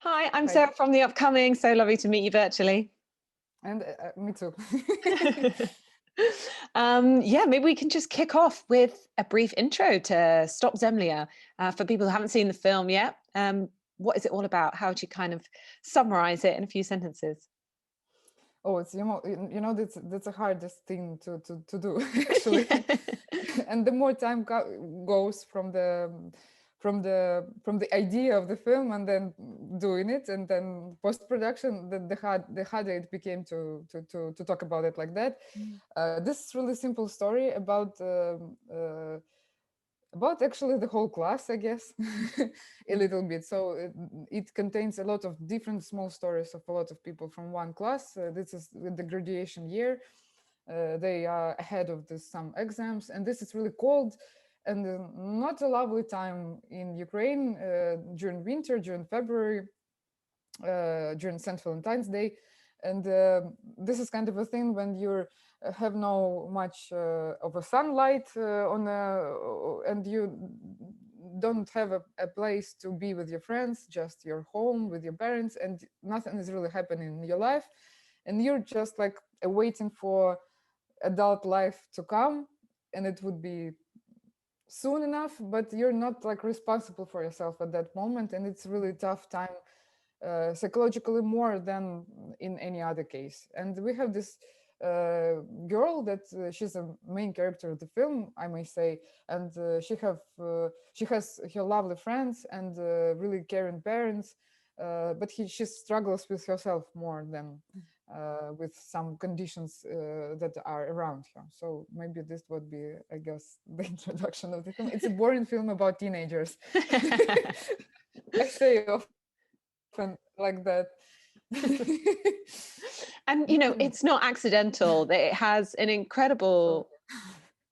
Hi, I'm Hi, Sarah from the upcoming. So lovely to meet you virtually. and me too. Yeah, maybe we can just kick off with a brief intro to Stop-Zemlia for people who haven't seen the film yet. What is it all about? How would you kind of summarize it in a few sentences? Oh, it's that's the hardest thing to do actually, and the more time goes from the idea of the film and then doing it and then post production, the harder it became to talk about it like that. This is really simple story about actually the whole class, I guess, a little bit. So it contains a lot of different small stories of a lot of people from one class. This is the graduation year. They are ahead of some exams, and this is really cold and not a lovely time in Ukraine during winter, during February, during St. Valentine's Day. And this is kind of a thing when you have no much of a sunlight and you don't have a place to be with your friends, just your home with your parents, and nothing is really happening in your life. And you're just like waiting for adult life to come, and it would be soon enough, but you're not like responsible for yourself at that moment, and it's really tough time psychologically more than in any other case. And we have this girl that she's a main character of the film, I may say, and she has her lovely friends and really caring parents, but she struggles with herself more than with some conditions that are around her. So maybe this would be, I guess, the introduction of the film. It's a boring film about teenagers. I say often like that. And, it's not accidental that it has an So, incredible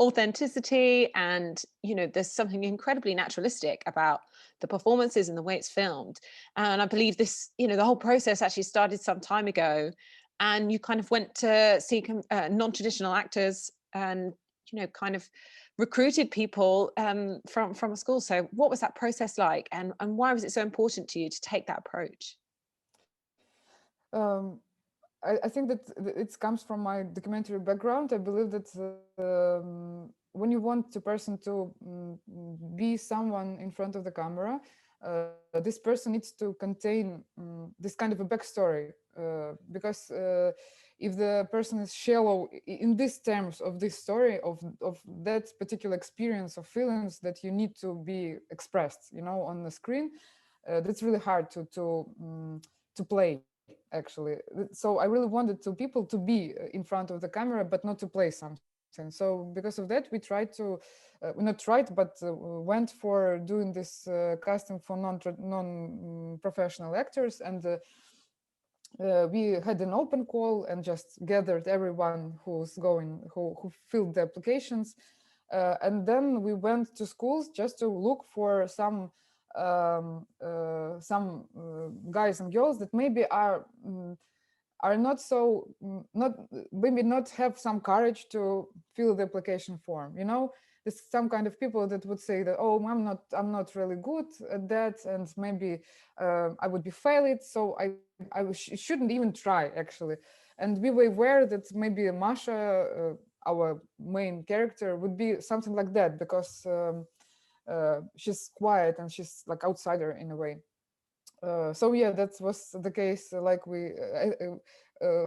authenticity and there's something incredibly naturalistic about the performances and the way it's filmed. And I believe this, the whole process actually started some time ago, and you kind of went to see non-traditional actors and kind of recruited people from a school. So what was that process like, and why was it so important to you to take that approach? um, I think that it comes from my documentary background. I believe that when you want a person to be someone in front of the camera, this person needs to contain this kind of a backstory. Because if the person is shallow in these terms of this story of that particular experience of feelings that you need to be expressed, on the screen, that's really hard to play actually. So I really wanted to people to be in front of the camera but not to play something. So because of that we tried to we not tried but went for doing this casting for non professional actors, and we had an open call and just gathered everyone who filled the applications, and then we went to schools just to look for some guys and girls that maybe are not so not maybe not have some courage to fill the application form. There's some kind of people that would say that, oh, I'm not really good at that, and maybe I would be failed, so I shouldn't even try actually. And we were aware that maybe Masha, our main character, would be something like that, because she's quiet and she's like outsider in a way. So yeah, that was the case. Like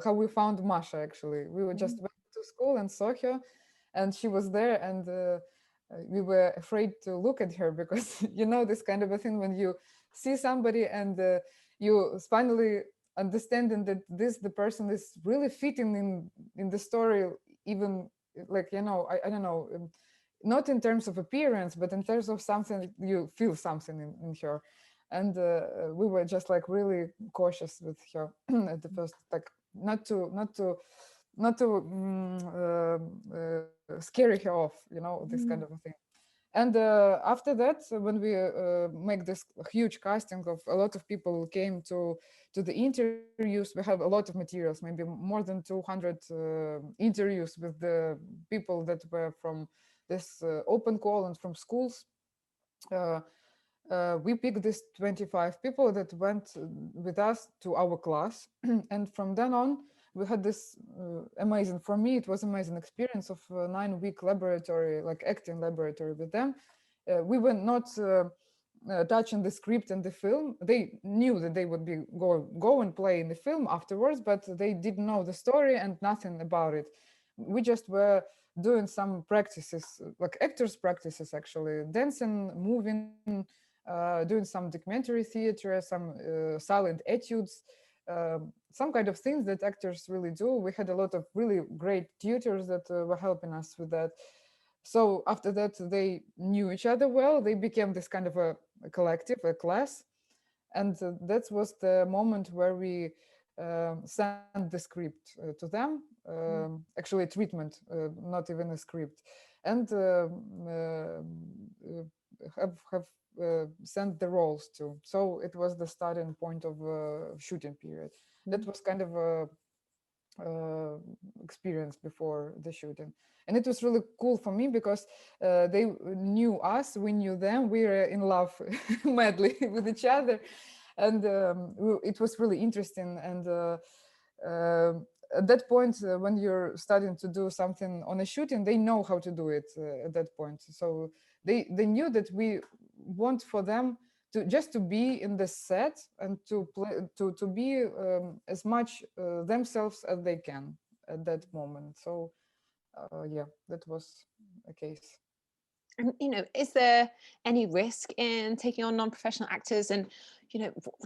how we found Masha. Actually, we were just went to school and saw her, and she was there, and we were afraid to look at her because this kind of a thing when you see somebody and you finally understanding that the person is really fitting in the story, even like I don't know. Not in terms of appearance, but in terms of something, you feel something in her. And we were just like really cautious with her at the first, like not to scare her off, this kind of a thing. And after that, when we make this huge casting of a lot of people came to the interviews, we have a lot of materials, maybe more than 200 interviews with the people that were from this open call and from schools. we picked these 25 people that went with us to our class. And from then on, we had this amazing, for me, it was amazing experience of a 9-week laboratory, like acting laboratory with them. We were not touching the script and the film. They knew that they would be go and play in the film afterwards, but they didn't know the story and nothing about it. We just were doing some practices, like actors practices, actually, dancing, moving, doing some documentary theater, some silent etudes, some kind of things that actors really do. We had a lot of really great tutors that were helping us with that. So after that, they knew each other well. They became this kind of a collective, a class. And that was the moment where we sent the script to them, actually a treatment, not even a script, and have sent the roles to. So it was the starting point of shooting period. That was kind of a experience before the shooting, and it was really cool for me because they knew us, we knew them, we were in love madly with each other, and it was really interesting. And at that point, when you're starting to do something on a shooting, they know how to do it at that point. So they knew that we want for them to just to be in the set and to play, to be as much themselves as they can at that moment. So yeah, that was a case. And, is there any risk in taking on non-professional actors? And,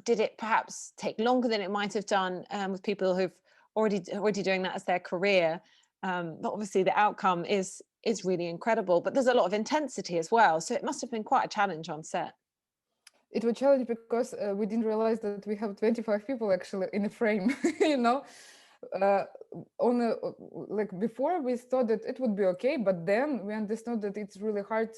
did it perhaps take longer than it might have done with people who've already doing that as their career? But obviously the outcome is really incredible, but there's a lot of intensity as well. So it must have been quite a challenge on set. It was challenging because we didn't realize that we have 25 people actually in a frame, uh, on a, like before we thought that it would be okay, but then we understood that it's really hard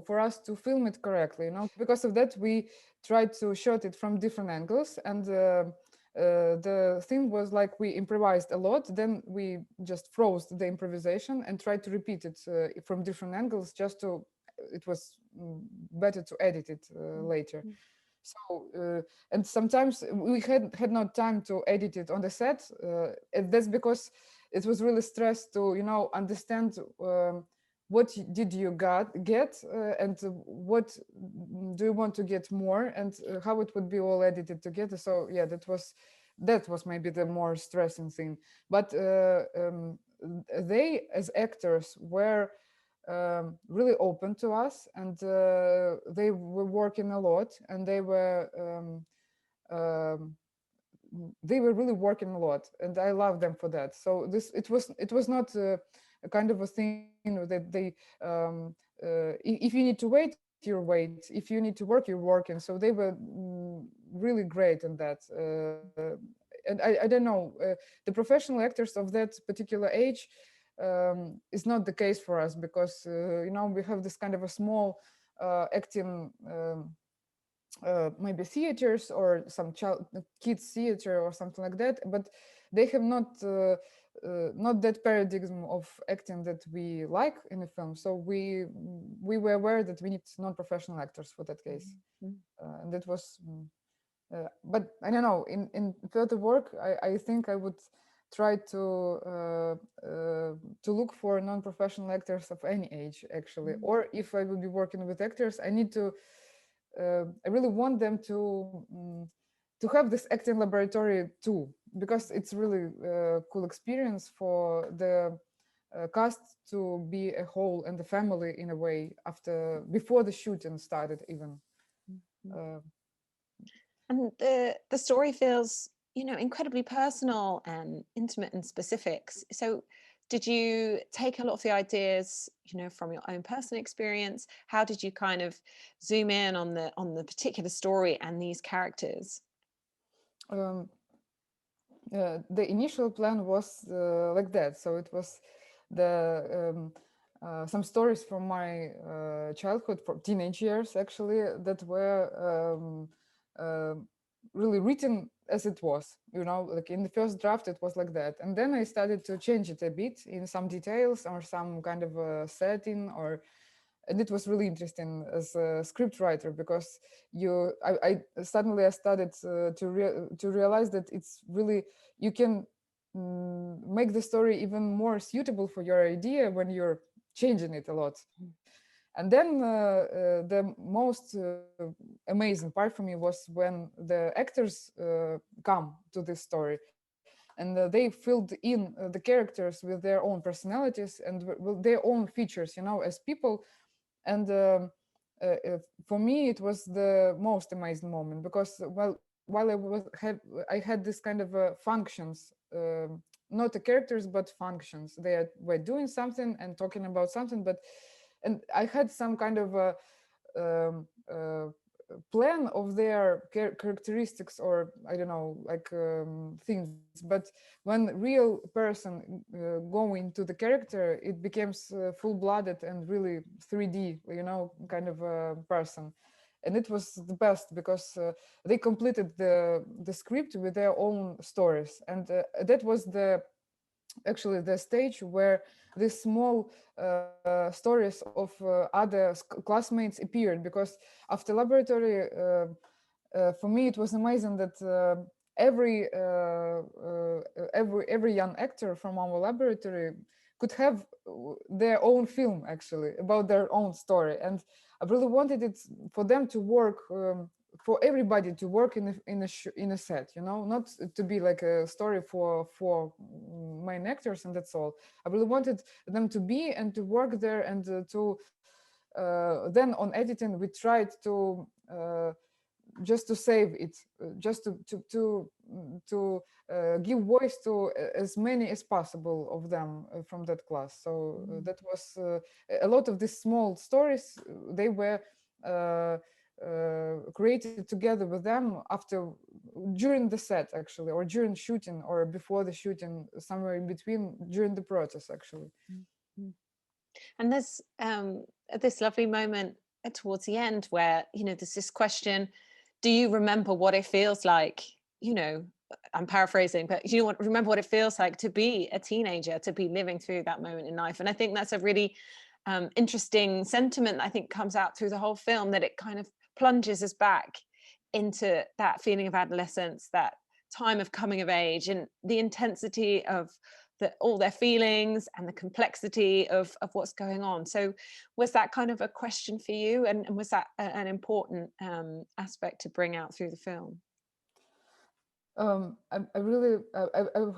for us to film it correctly, because of that we tried to shoot it from different angles. And the thing was, like, we improvised a lot, then we just froze the improvisation and tried to repeat it from different angles, just to it was better to edit it later. So and sometimes we had no time to edit it on the set, and that's because it was really stressed to understand what did you get, and what do you want to get more, and how it would be all edited together. So yeah, that was maybe the more stressing thing. But they as actors were really open to us, and they were working a lot, and they were really working a lot, and I love them for that. So it was not a kind of a thing that they if you need to wait, you wait, if you need to work, you're working. So they were really great in that. And I don't know, the professional actors of that particular age is not the case for us, because we have this kind of a small acting maybe theaters or some kids theater or something like that, but they have not that paradigm of acting that we like in a film. So we were aware that we need non-professional actors for that case. And that was but I don't know, in further work, I think I would try to look for non-professional actors of any age, actually. Or if I would be working with actors, I really want them to have this acting laboratory too, because it's really a cool experience for the cast to be a whole and the family in a way before the shooting started even. And the story feels, incredibly personal and intimate and specific. So did you take a lot of the ideas, from your own personal experience? How did you kind of zoom in on the particular story and these characters? The initial plan was like that. So it was some stories from my childhood, from teenage years, actually, that were really written as it was, like in the first draft it was like that. And then I started to change it a bit in some details or some kind of a setting, and it was really interesting as a script writer, because I suddenly I started to realize that it's really, you can make the story even more suitable for your idea when you're changing it a lot. And then the most amazing part for me was when the actors come to this story, and they filled in the characters with their own personalities and with their own features, as people. And for me, it was the most amazing moment, because while I had this kind of functions, not the characters but functions. Were doing something and talking about something, and I had some kind of a um, uh, plan of their characteristics, or I don't know, like things. But when real person go into the character, it becomes full-blooded and really 3D, kind of person. And it was the best, because they completed the script with their own stories, and that was actually the stage where these small stories of other classmates appeared. Because after laboratory, for me it was amazing that every young actor from our laboratory could have their own film, actually, about their own story. And I really wanted it for them to work, for everybody to work in a set, not to be like a story for main actors and that's all. I really wanted them to be and to work there, and to then on editing we tried to just to save it, just to give voice to as many as possible of them from that class. So that was a lot of these small stories. They were created together with them during the set, actually, or during shooting, or before the shooting, somewhere in between, during the process, actually. Mm. And there's this lovely moment towards the end where, there's this question: do you remember what it feels like? I'm paraphrasing, but remember what it feels like to be a teenager, to be living through that moment in life? And I think that's a really interesting sentiment that I think comes out through the whole film, that it kind of plunges us back into that feeling of adolescence, that time of coming of age, and the intensity of all their feelings and the complexity of what's going on. So was that kind of a question for you, and was that an important aspect to bring out through the film? I'm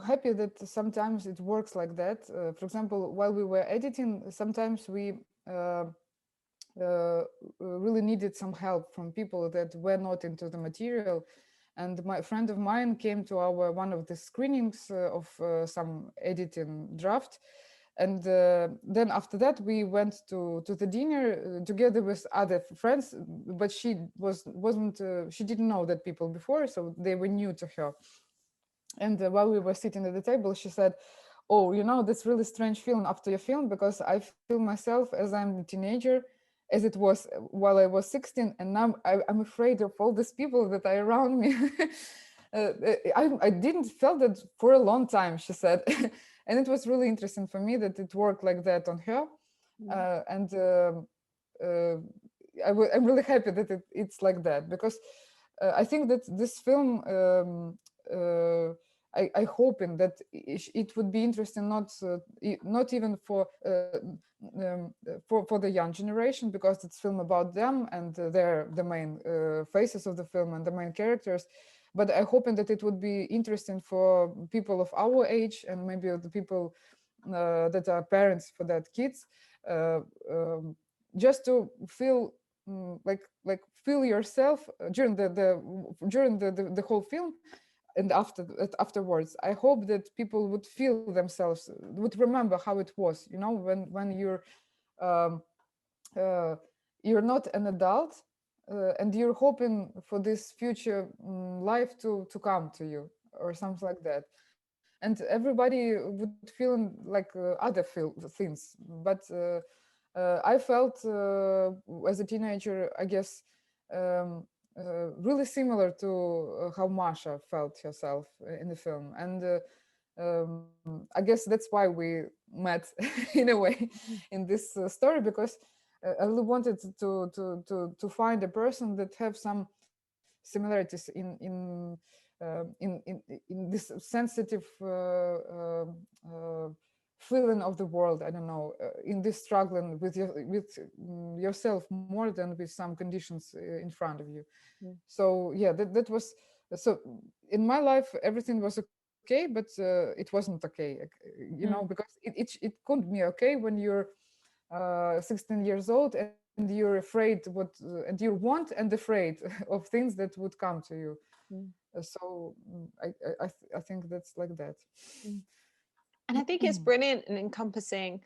happy that sometimes it works like that. For example, while we were editing, sometimes we really needed some help from people that were not into the material. And my friend of mine came to one of the screenings of some editing draft. And then after that, we went to the dinner together with other friends, but she didn't know that people before, so they were new to her. And while we were sitting at the table, she said, "Oh, this really strange feeling after your film, because I feel myself as I'm a teenager, as it was while I was 16, and now I'm afraid of all these people that are around me." I didn't feel that for a long time, she said. And it was really interesting for me that it worked like that on her. And I'm really happy that it's like that, because I think that this film, I hoping that it would be interesting, not even for the young generation, because it's film about them, and they're the main faces of the film and the main characters. But I hoping that it would be interesting for people of our age, and maybe the people that are parents for that kids, just to feel like feel yourself during the whole film, and afterwards. I hope that people would feel themselves, would remember how it was, when um, uh, you're not an adult, and you're hoping for this future life to come to you, or something like that. And everybody would feel like other things. But I felt as a teenager, I guess, um, really similar to how Masha felt herself in the film. And I guess that's why we met in a way in this story, because I really wanted to find a person that have some similarities in this sensitive feeling of the world. I don't know, in this struggling with yourself more than with some conditions in front of you. Mm. So yeah, that was so. In my life, everything was okay, but it wasn't okay. Because Mm. it couldn't be okay when you're 16 years old and you're afraid and you want and afraid of things that would come to you. Mm. I think that's like that. Mm. And I think it's brilliant in encompassing,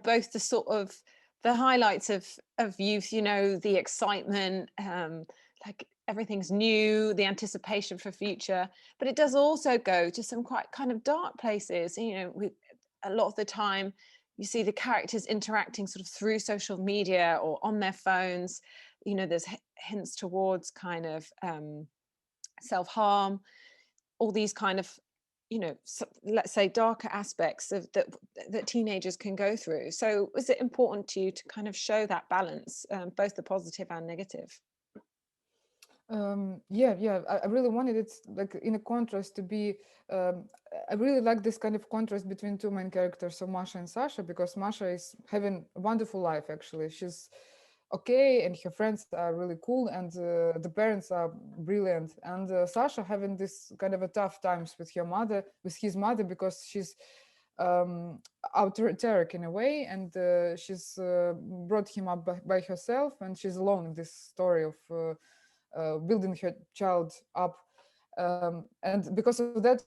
both the sort of the highlights of youth, the excitement, like everything's new, the anticipation for future, but it does also go to some quite kind of dark places. With a lot of the time you see the characters interacting sort of through social media or on their phones. There's hints towards kind of self-harm, all these kind of let's say darker aspects of that teenagers can go through. So was it important to you to kind of show that balance, both the positive and negative? Yeah, I really wanted it like in a contrast to be. um, I really like this kind of contrast between two main characters, so Masha and Sasha, because Masha is having a wonderful life. Actually, she's okay, and her friends are really cool, and the parents are brilliant. And Sasha having this kind of a tough times with his mother, because she's um, authoritarian in a way, and she's brought him up by herself, and she's alone in this story of building her child up. And because of that,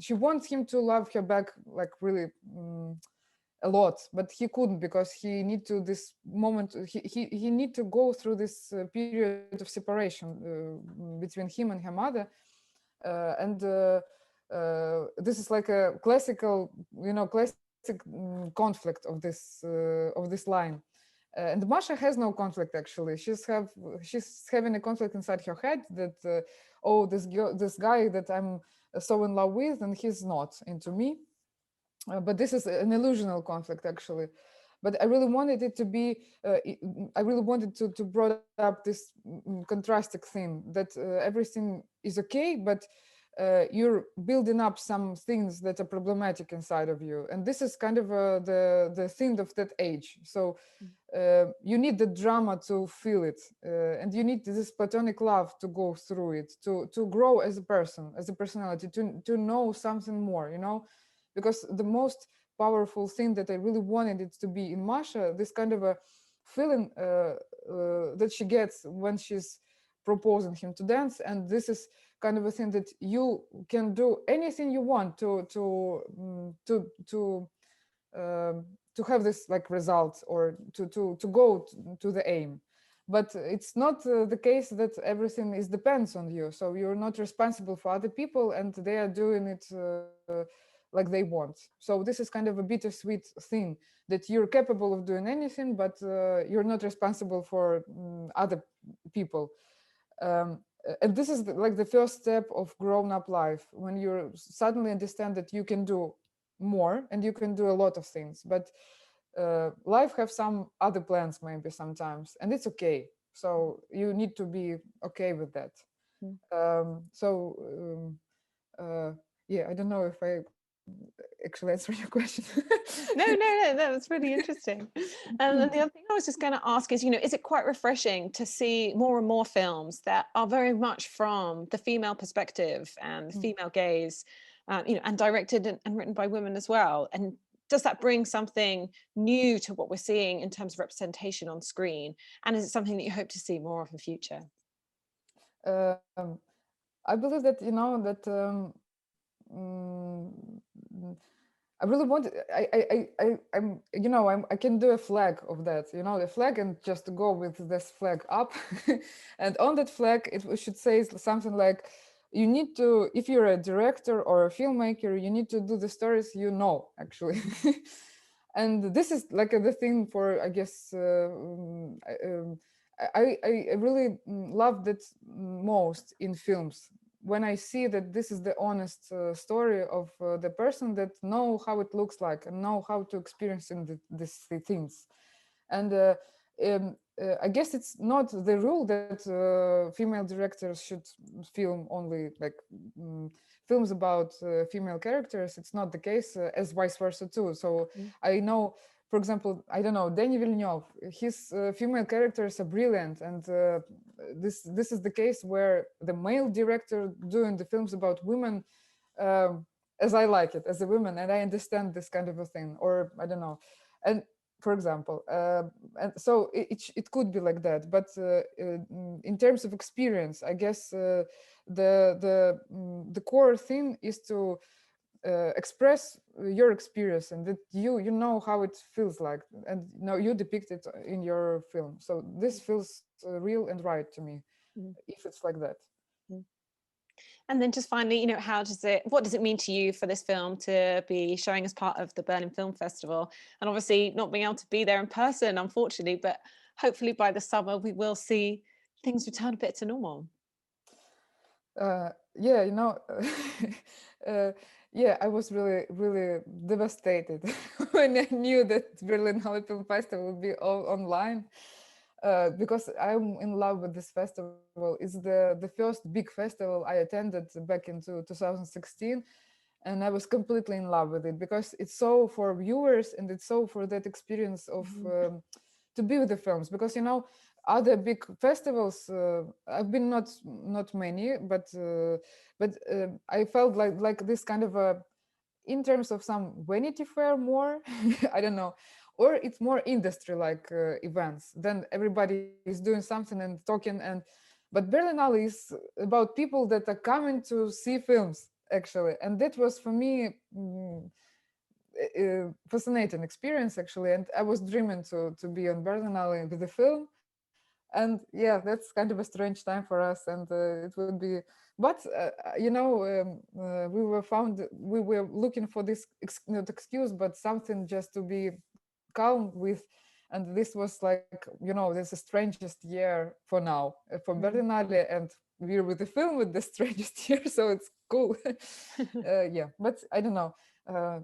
she wants him to love her back, like really a lot, but he couldn't, because he need to this moment he need to go through this period of separation between him and her mother. And this is like a classic conflict of this line. And Masha has no conflict actually. She's having a conflict inside her head that oh, this guy that I'm so in love with, and he's not into me. But this is an illusional conflict actually. But I really wanted it to be. I really wanted to brought up this contrasting theme that everything is okay, but you're building up some things that are problematic inside of you, and this is kind of the thing of that age. So you need the drama to feel it, and you need this platonic love to go through it, to grow as a person, as a personality, to know something more, because the most powerful thing that I really wanted it to be in Masha, this kind of a feeling that she gets when she's proposing him to dance. And this is kind of a thing that you can do anything you want to have this like result, or to go to the aim. But it's not the case that everything is depends on you, so you're not responsible for other people, and they are doing it like they want. So this is kind of a bittersweet thing, that you're capable of doing anything, but you're not responsible for other people. And this is like the first step of grown-up life, when you suddenly understand that you can do more and you can do a lot of things. But life have some other plans maybe sometimes, and it's okay. So you need to be okay with that. Mm. um, so um, yeah, I don't know if I actually answer your question. No, that was really interesting. And the other thing I was just going to ask is, is it quite refreshing to see more and more films that are very much from the female perspective and the female gaze, and directed and written by women as well? And does that bring something new to what we're seeing in terms of representation on screen? And is it something that you hope to see more of in future? um, I believe that mm, I really want. I can do a flag of that. The flag, and just go with this flag up, and on that flag it should say something like, "You need to, if you're a director or a filmmaker, you need to do the stories actually." And this is like the thing for, I guess. I really love that most in films, when I see that this is the honest story of the person that know how it looks like and know how to experience these things. And I guess it's not the rule that female directors should film only like films about female characters. It's not the case, as vice versa too. So Mm. I know, for example, I don't know, Denis Villeneuve, his female characters are brilliant, and this is the case where the male director doing the films about women, um, as I like it, as a woman, and I understand this kind of a thing, or I don't know, and for example, and so it could be like that, but in terms of experience, I guess the core thing is to express your experience, and that you know how it feels like, and now you depict it in your film. So this feels real and right to me, Mm. if it's like that. Mm. And then just finally, what does it mean to you for this film to be showing as part of the Berlin Film Festival? And obviously not being able to be there in person, unfortunately, but hopefully by the summer we will see things return a bit to normal. Yeah, you know, uh, yeah, I was really, really devastated when I knew that Berlin Film Festival would be all online, because I'm in love with this festival. It's the first big festival I attended back into 2016, and I was completely in love with it because it's so for viewers and it's so for that experience of Mhm. to be with the films. Because you know, other big festivals, I've been not many, but I felt like this kind of a, in terms of some Vanity Fair more, I don't know, or it's more industry like events. Then everybody is doing something and talking, and but Berlinale is about people that are coming to see films actually, and that was for me fascinating experience actually, and I was dreaming to be on Berlinale with the film. And yeah, that's kind of a strange time for us, and it would be, but you know, we were looking for this not excuse but something just to be calm with, and this was like, you know, this is the strangest year for now for Mm. Berlinale, and we're with the film with the strangest year, so it's cool. Yeah, but I don't know,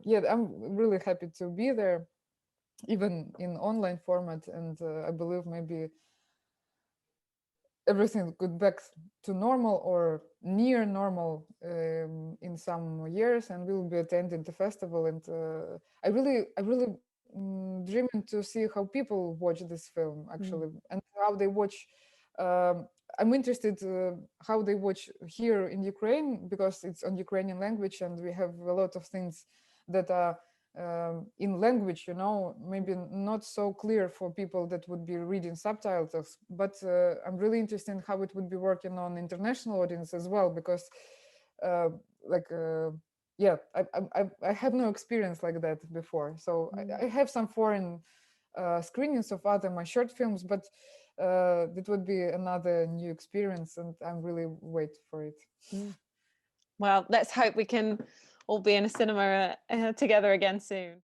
yeah, I'm really happy to be there even in online format, and I believe maybe everything could back to normal or near normal in some years, and we'll be attending the festival. And I really dreaming to see how people watch this film actually, Mm. and how they watch. I'm interested how they watch here in Ukraine, because it's on Ukrainian language, and we have a lot of things that are in language, you know, maybe not so clear for people that would be reading subtitles. But I'm really interested in how it would be working on international audience as well, because uh, like yeah, I had no experience like that before. So Mm. I have some foreign screenings of other my short films, but it would be another new experience, and I'm really wait for it. Mm. Well, let's hope we can all be in a cinema together again soon.